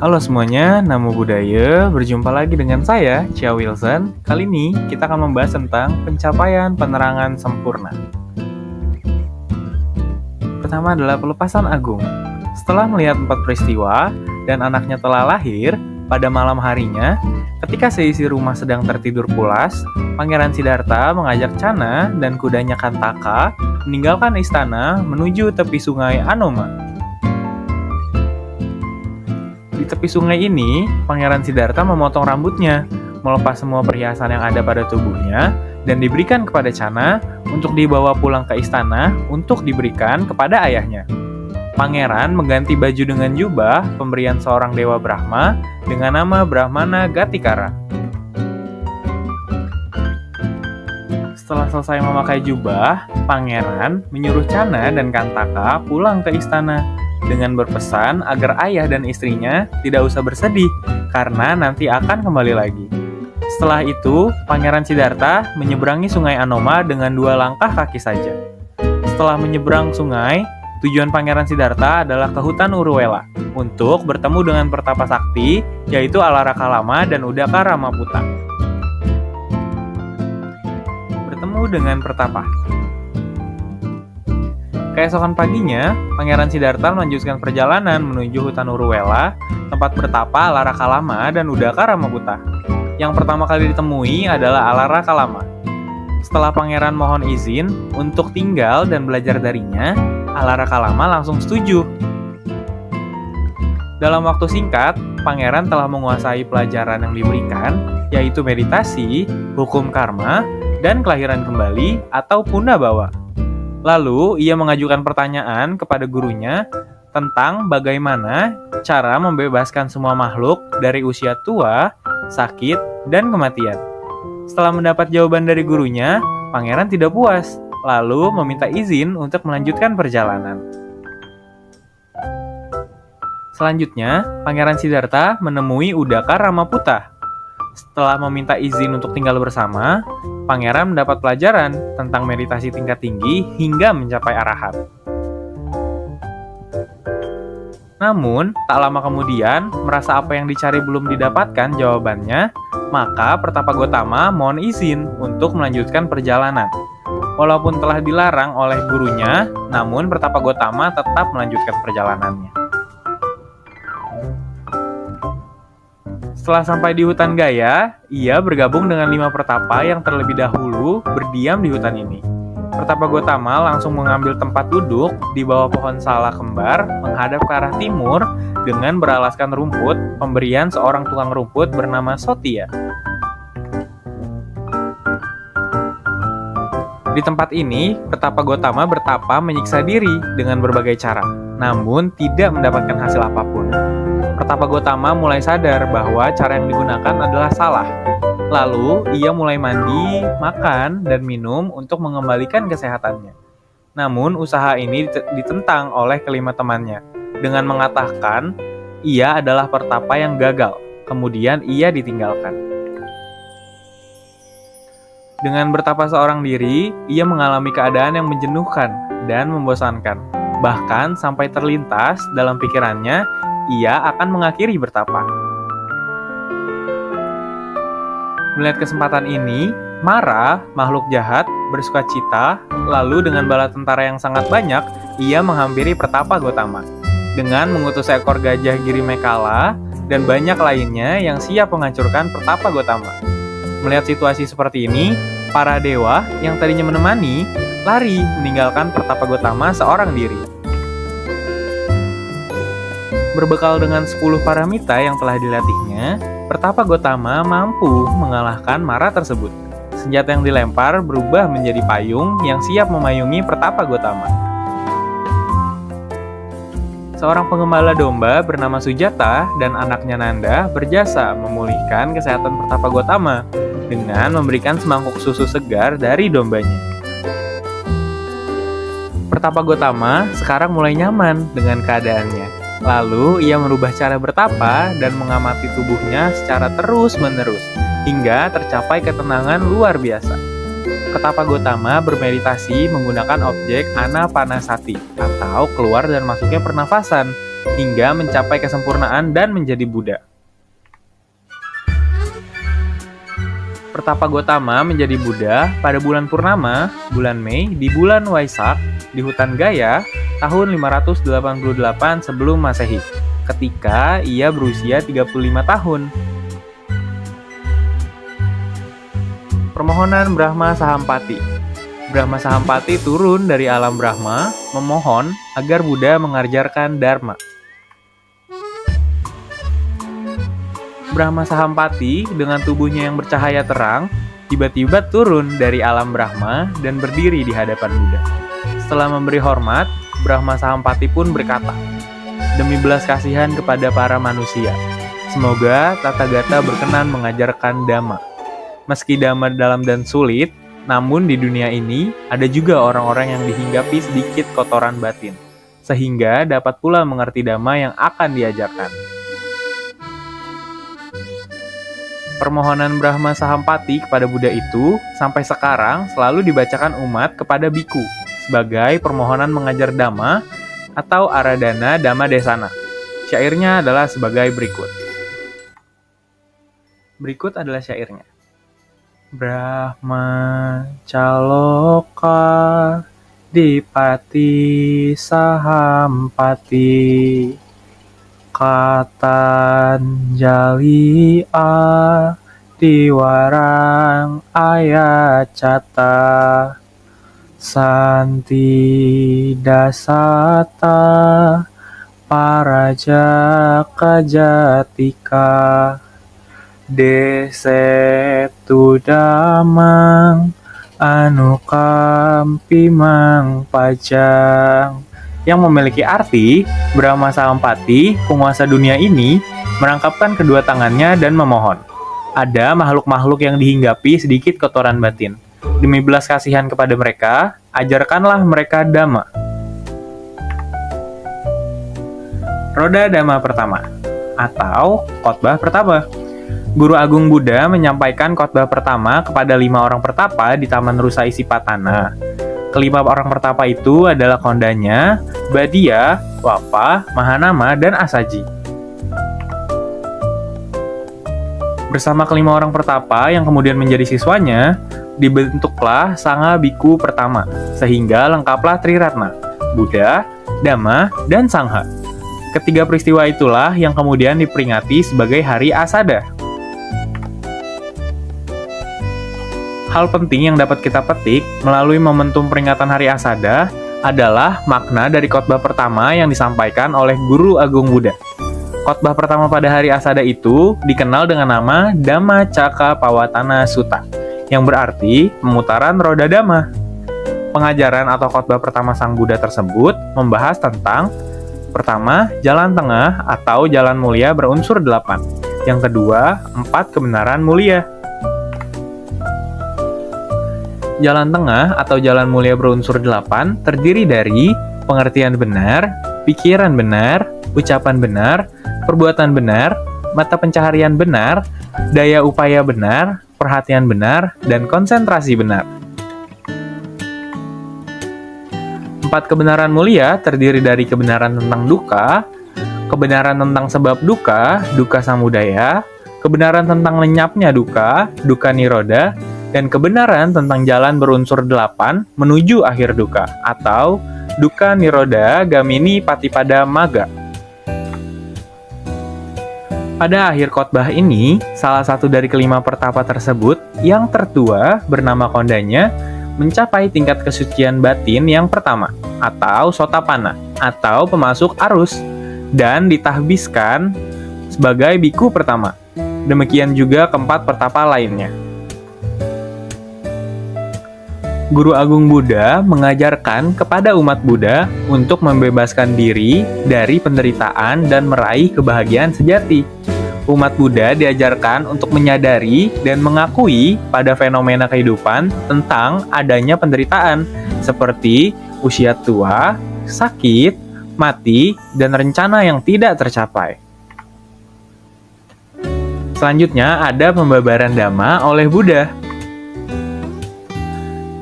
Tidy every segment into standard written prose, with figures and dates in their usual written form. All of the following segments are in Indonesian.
Halo semuanya, Namo Buddhaya. Berjumpa lagi dengan saya, Cia Wilson. Kali ini kita akan membahas tentang pencapaian penerangan sempurna. Pertama adalah pelepasan agung. Setelah melihat 4 peristiwa dan anaknya telah lahir, pada malam harinya, ketika seisi rumah sedang tertidur pulas, Pangeran Siddhartha mengajak Channa dan kudanya Kantaka meninggalkan istana menuju tepi sungai Anoma. Di tepi sungai ini, Pangeran Siddhartha memotong rambutnya, melepas semua perhiasan yang ada pada tubuhnya, dan diberikan kepada Channa untuk dibawa pulang ke istana untuk diberikan kepada ayahnya. Pangeran mengganti baju dengan jubah pemberian seorang dewa Brahma dengan nama Brahmana Gatikara. Setelah selesai memakai jubah, Pangeran menyuruh Channa dan Kantaka pulang ke istana dengan berpesan agar ayah dan istrinya tidak usah bersedih karena nanti akan kembali lagi. Setelah itu, Pangeran Siddhartha menyeberangi sungai Anoma dengan 2 langkah kaki saja. Setelah menyeberang sungai, tujuan Pangeran Siddhartha adalah ke hutan Uruwela untuk bertemu dengan pertapa sakti, yaitu Alaraka Lama dan Udaka Ramaputa. Bertemu dengan pertapa. Keesokan paginya, Pangeran Siddhartha melanjutkan perjalanan menuju hutan Uruwela, tempat bertapa Alaraka Lama dan Udaka Ramaputa. Yang pertama kali ditemui adalah Alaraka Lama. Setelah Pangeran mohon izin untuk tinggal dan belajar darinya, Alaraka Lama langsung setuju. Dalam waktu singkat, Pangeran telah menguasai pelajaran yang diberikan, yaitu meditasi, hukum karma, dan kelahiran kembali atau Pundabawa. Lalu, ia mengajukan pertanyaan kepada gurunya tentang bagaimana cara membebaskan semua makhluk dari usia tua, sakit, dan kematian. Setelah mendapat jawaban dari gurunya, Pangeran tidak puas, lalu meminta izin untuk melanjutkan perjalanan. Selanjutnya, Pangeran Siddhartha menemui Udaka Ramaputa. Setelah meminta izin untuk tinggal bersama, Pangeran mendapat pelajaran tentang meditasi tingkat tinggi hingga mencapai arahat. Namun, tak lama kemudian, merasa apa yang dicari belum didapatkan jawabannya, maka Pertapa Gotama mohon izin untuk melanjutkan perjalanan. Walaupun telah dilarang oleh gurunya, namun Pertapa Gotama tetap melanjutkan perjalanannya. Setelah sampai di hutan Gaya, ia bergabung dengan 5 pertapa yang terlebih dahulu berdiam di hutan ini. Pertapa Gotama langsung mengambil tempat duduk di bawah pohon sala kembar menghadap ke arah timur dengan beralaskan rumput pemberian seorang tukang rumput bernama Sotia. Di tempat ini, Pertapa Gotama bertapa menyiksa diri dengan berbagai cara, namun tidak mendapatkan hasil apapun. Pertapa Gotama mulai sadar bahwa cara yang digunakan adalah salah. Lalu, ia mulai mandi, makan, dan minum untuk mengembalikan kesehatannya. Namun, usaha ini ditentang oleh kelima temannya dengan mengatakan ia adalah pertapa yang gagal. Kemudian, ia ditinggalkan. Dengan bertapa seorang diri, ia mengalami keadaan yang menjenuhkan dan membosankan. Bahkan sampai terlintas dalam pikirannya, ia akan mengakhiri bertapa. Melihat kesempatan ini, Mara, makhluk jahat, bersukacita, lalu dengan bala tentara yang sangat banyak, ia menghampiri Pertapa Gotama. Dengan mengutus seekor gajah Girimekala dan banyak lainnya yang siap menghancurkan Pertapa Gotama. Melihat situasi seperti ini, para dewa yang tadinya menemani, lari meninggalkan Pertapa Gotama seorang diri. Berbekal dengan 10 paramita yang telah dilatihnya, Pertapa Gotama mampu mengalahkan Mara tersebut. Senjata yang dilempar berubah menjadi payung yang siap memayungi Pertapa Gotama. Seorang pengembala domba bernama Sujata dan anaknya Nanda berjasa memulihkan kesehatan Pertapa Gotama dengan memberikan semangkuk susu segar dari dombanya. Pertapa Gotama sekarang mulai nyaman dengan keadaannya. Lalu, ia merubah cara bertapa dan mengamati tubuhnya secara terus-menerus, hingga tercapai ketenangan luar biasa. Pertapa Gotama bermeditasi menggunakan objek Anapanasati, atau keluar dan masuknya pernafasan, hingga mencapai kesempurnaan dan menjadi Buddha. Pertapa Gotama menjadi Buddha pada bulan purnama, bulan Mei, di bulan Waisak, di hutan Gaya, tahun 588 sebelum Masehi, ketika ia berusia 35 tahun. Permohonan Brahma Sahampati. Brahma Sahampati turun dari alam Brahma, memohon agar Buddha mengajarkan Dharma. Brahma Sahampati dengan tubuhnya yang bercahaya terang, tiba-tiba turun dari alam Brahma dan berdiri di hadapan Buddha. Setelah memberi hormat, Brahma Sahampati pun berkata, "Demi belas kasihan kepada para manusia, semoga Tathagata berkenan mengajarkan Dhamma. Meski Dhamma dalam dan sulit, namun di dunia ini ada juga orang-orang yang dihinggapi sedikit kotoran batin, sehingga dapat pula mengerti Dhamma yang akan diajarkan." Permohonan Brahma Sahampati kepada Buddha itu sampai sekarang selalu dibacakan umat kepada biku sebagai permohonan mengajar Dhamma atau Aradhana Dhamma Desana. Syairnya adalah sebagai berikut. Berikut adalah syairnya. Brahma Caloka Dipati Sahampati Katanjali Diwarang Ayacata Santi Dasata Parajaka Jatika Desetu Damang Anukampi Mang Pajang, yang memiliki arti Brahma Sahampati, penguasa dunia ini, merangkapkan kedua tangannya dan memohon. Ada makhluk-makhluk yang dihinggapi sedikit kotoran batin. Demi belas kasihan kepada mereka, ajarkanlah mereka Dhamma. Roda Dhamma pertama, atau khotbah pertama. Guru Agung Buddha menyampaikan khotbah pertama kepada 5 orang pertapa di Taman Rusa Isipatana. Kelima orang pertapa itu adalah Kondanya, Badia, Wapa, Mahanama, dan Asaji. Bersama kelima orang pertapa yang kemudian menjadi siswanya, dibentuklah Sangha Biku pertama, sehingga lengkaplah Triratna, Buddha, Dhamma, dan Sangha. Ketiga peristiwa itulah yang kemudian diperingati sebagai Hari Asada. Hal penting yang dapat kita petik melalui momentum peringatan Hari Asada adalah makna dari khotbah pertama yang disampaikan oleh Guru Agung Buddha. Khotbah pertama pada Hari Asada itu dikenal dengan nama Dhammacakkappawаттana Sutta, yang berarti pemutaran roda Dhamma. Pengajaran atau khotbah pertama Sang Buddha tersebut membahas tentang pertama, jalan tengah atau jalan mulia berunsur 8. Yang kedua, 4 kebenaran mulia. Jalan tengah atau jalan mulia berunsur 8 terdiri dari pengertian benar, pikiran benar, ucapan benar, perbuatan benar, mata pencaharian benar, daya upaya benar, perhatian benar, dan konsentrasi benar. 4 kebenaran mulia terdiri dari kebenaran tentang duka, kebenaran tentang sebab duka, duka samudaya, kebenaran tentang lenyapnya duka, duka niroda, dan kebenaran tentang jalan berunsur 8 menuju akhir duka, atau duka niroda gamini patipada maga. Pada akhir khotbah ini, salah satu dari kelima pertapa tersebut, yang tertua bernama Kondanya, mencapai tingkat kesucian batin yang pertama, atau Sotapanna, atau pemasuk arus, dan ditahbiskan sebagai biku pertama. Demikian juga keempat pertapa lainnya. Guru Agung Buddha mengajarkan kepada umat Buddha untuk membebaskan diri dari penderitaan dan meraih kebahagiaan sejati. Umat Buddha diajarkan untuk menyadari dan mengakui pada fenomena kehidupan tentang adanya penderitaan, seperti usia tua, sakit, mati, dan rencana yang tidak tercapai. Selanjutnya ada pembabaran Dhamma oleh Buddha.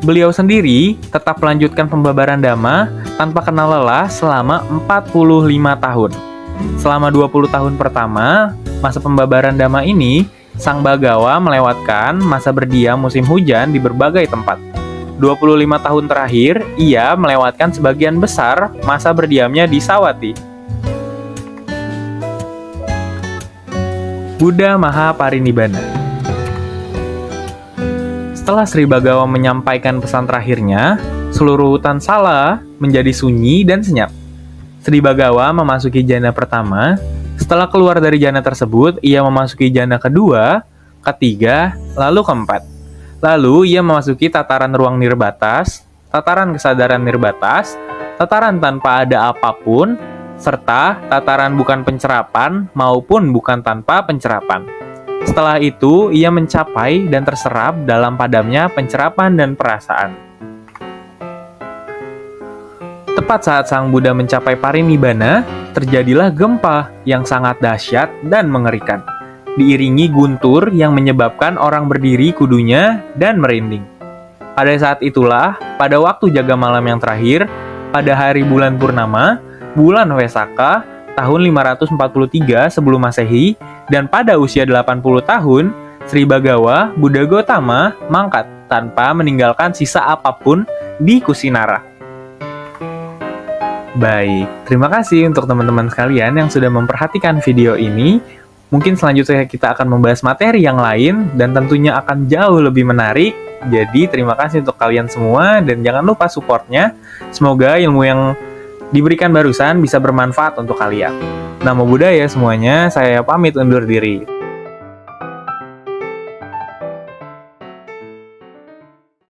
Beliau sendiri tetap melanjutkan pembabaran Dhamma tanpa kenal lelah selama 45 tahun. Selama 20 tahun pertama, masa pembabaran Dhamma ini, Sang Bagawa melewatkan masa berdiam musim hujan di berbagai tempat. 25 tahun terakhir, ia melewatkan sebagian besar masa berdiamnya di Sawati. Buddha Mahaparinibbana. Setelah Sri Bagawa menyampaikan pesan terakhirnya, seluruh hutan Sala menjadi sunyi dan senyap. Sri Bagawa memasuki jana pertama. Setelah keluar dari jana tersebut, ia memasuki jana kedua, ketiga, lalu keempat. Lalu ia memasuki tataran ruang nirbatas, tataran kesadaran nirbatas, tataran tanpa ada apapun, serta tataran bukan pencerapan maupun bukan tanpa pencerapan. Setelah itu, ia mencapai dan terserap dalam padamnya pencerapan dan perasaan. Tepat saat Sang Buddha mencapai parinibbana, terjadilah gempa yang sangat dahsyat dan mengerikan, diiringi guntur yang menyebabkan orang berdiri kudunya dan merinding. Pada saat itulah, pada waktu jaga malam yang terakhir, pada hari bulan purnama, bulan Wesaka, tahun 543 sebelum Masehi, dan pada usia 80 tahun, Sri Bagawa Buddha Gotama mangkat tanpa meninggalkan sisa apapun di Kusinara. Baik, terima kasih untuk teman-teman sekalian yang sudah memperhatikan video ini. Mungkin selanjutnya kita akan membahas materi yang lain dan tentunya akan jauh lebih menarik. Jadi terima kasih untuk kalian semua dan jangan lupa supportnya. Semoga ilmu yang diberikan barusan bisa bermanfaat untuk kalian. Namo Buddhaya semuanya, saya pamit undur diri.